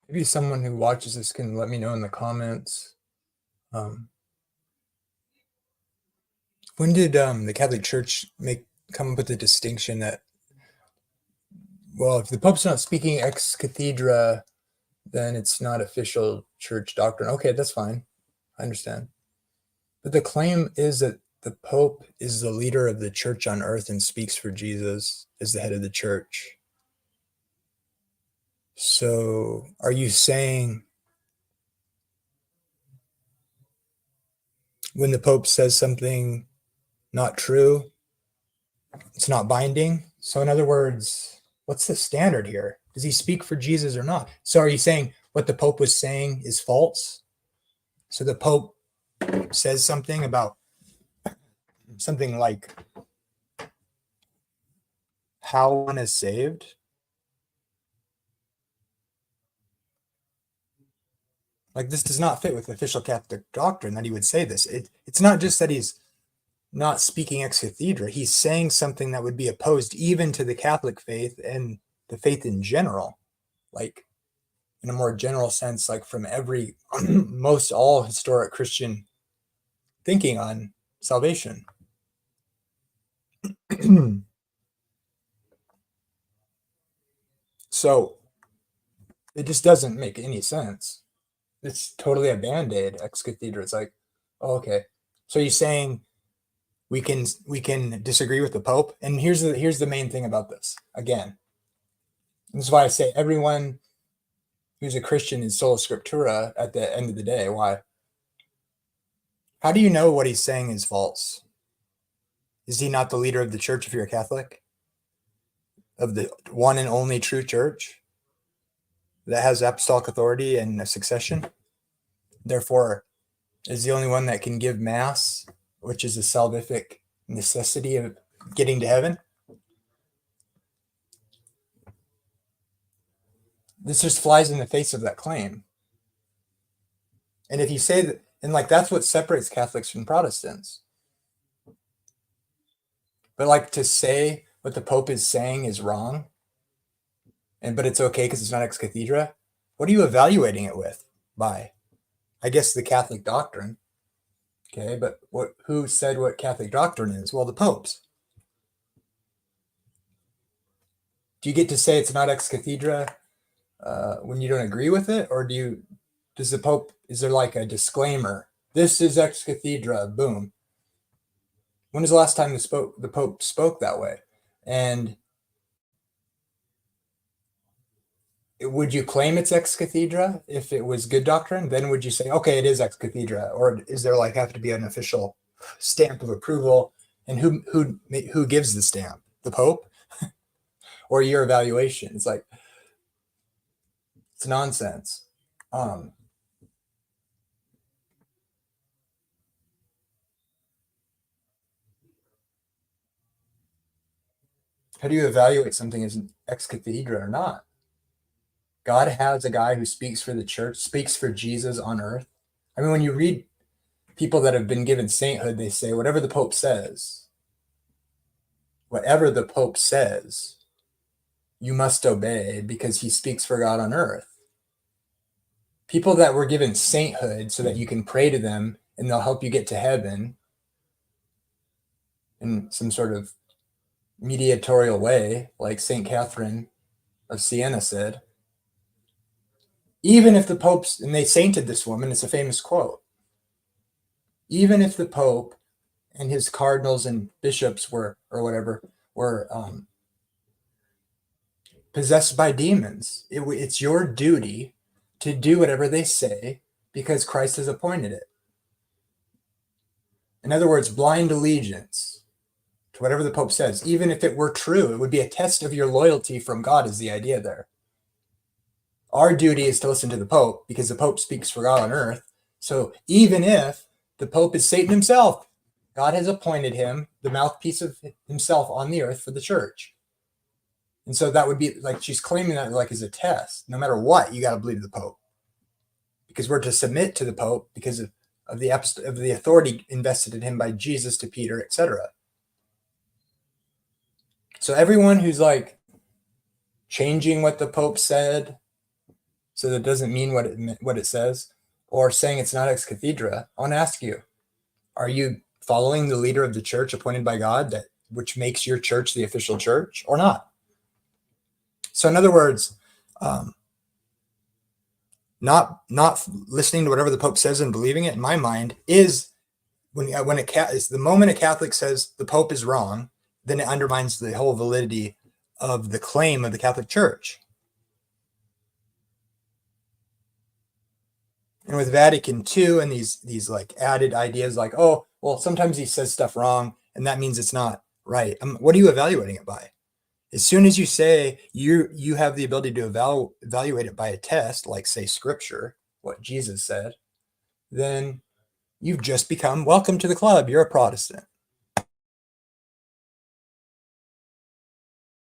Maybe someone who watches this can let me know in the comments. Um, when did the Catholic Church come up with the distinction that, well, if the Pope's not speaking ex cathedra, then it's not official church doctrine? Okay, that's fine. I understand. But the claim is that the Pope is the leader of the church on earth and speaks for Jesus as the head of the church. So are you saying when the Pope says something not true, it's not binding? So in other words, what's the standard here? Does he speak for Jesus or not? So are you saying what the Pope was saying is false? So the Pope says something about something like how one is saved. Like, this does not fit with official Catholic doctrine that he would say this. It's not just that he's not speaking ex cathedra, he's saying something that would be opposed even to the Catholic faith and the faith in general. Like, in a more general sense, like from every, most all historic Christian thinking on salvation. So it just doesn't make any sense. It's totally a band-aid, ex cathedra. It's like, oh, okay. So you're saying we can disagree with the Pope? And here's the main thing about this. Again, this is why I say everyone who's a Christian is sola scriptura at the end of the day. Why? How do you know what he's saying is false? Is he not the leader of the church if you're a Catholic? Of the one and only true church that has apostolic authority and a succession? Therefore, is the only one that can give mass, which is a salvific necessity of getting to heaven. This just flies in the face of that claim. And if you say that, and like that's what separates Catholics from Protestants. But like to say what the Pope is saying is wrong, but it's okay because it's not ex cathedra. What are you evaluating it with? By, I guess, the Catholic doctrine. Okay, but who said what Catholic doctrine is? Well, the popes. Do you get to say it's not ex cathedra when you don't agree with it, or does the Pope, is there like a disclaimer? This is ex cathedra. Boom. When was the last time the Pope spoke that way? And would you claim it's ex cathedra if it was good doctrine? Then would you say, okay, it is ex cathedra, or is there like have to be an official stamp of approval? And who gives the stamp? The Pope, or your evaluation? It's like, it's nonsense. How do you evaluate something as an ex cathedra or not? God has a guy who speaks for the church, speaks for Jesus on earth. I mean, when you read people that have been given sainthood, they say whatever the Pope says, you must obey because he speaks for God on earth. People that were given sainthood so that you can pray to them and they'll help you get to heaven in some sort of mediatorial way, like St. Catherine of Siena said. Even if the popes, and they sainted this woman, it's a famous quote, even if the Pope and his cardinals and bishops were possessed by demons, it's your duty to do whatever they say because Christ has appointed it. In other words, blind allegiance to whatever the Pope says, even if it were true, it would be a test of your loyalty from God, is the idea there. Our duty is to listen to the Pope because the Pope speaks for God on earth. So even if the Pope is Satan himself, God has appointed him the mouthpiece of himself on the earth for the church. And so that would be like, she's claiming that like as a test. No matter what, you got to believe the Pope because we're to submit to the Pope because of the authority invested in him by Jesus to Peter, etc. So everyone who's like changing what the Pope said so that doesn't mean what it says, or saying it's not ex cathedra, I want to ask you, are you following the leader of the church appointed by God, which makes your church the official church, or not? So in other words, not listening to whatever the Pope says and believing it, in my mind, is it's the moment a Catholic says the Pope is wrong, then it undermines the whole validity of the claim of the Catholic Church. And with Vatican II and these like added ideas like, oh, well, sometimes he says stuff wrong, and that means it's not right. What are you evaluating it by? As soon as you say you have the ability to evaluate it by a test, like say Scripture, what Jesus said, then you've just become welcome to the club. You're a Protestant.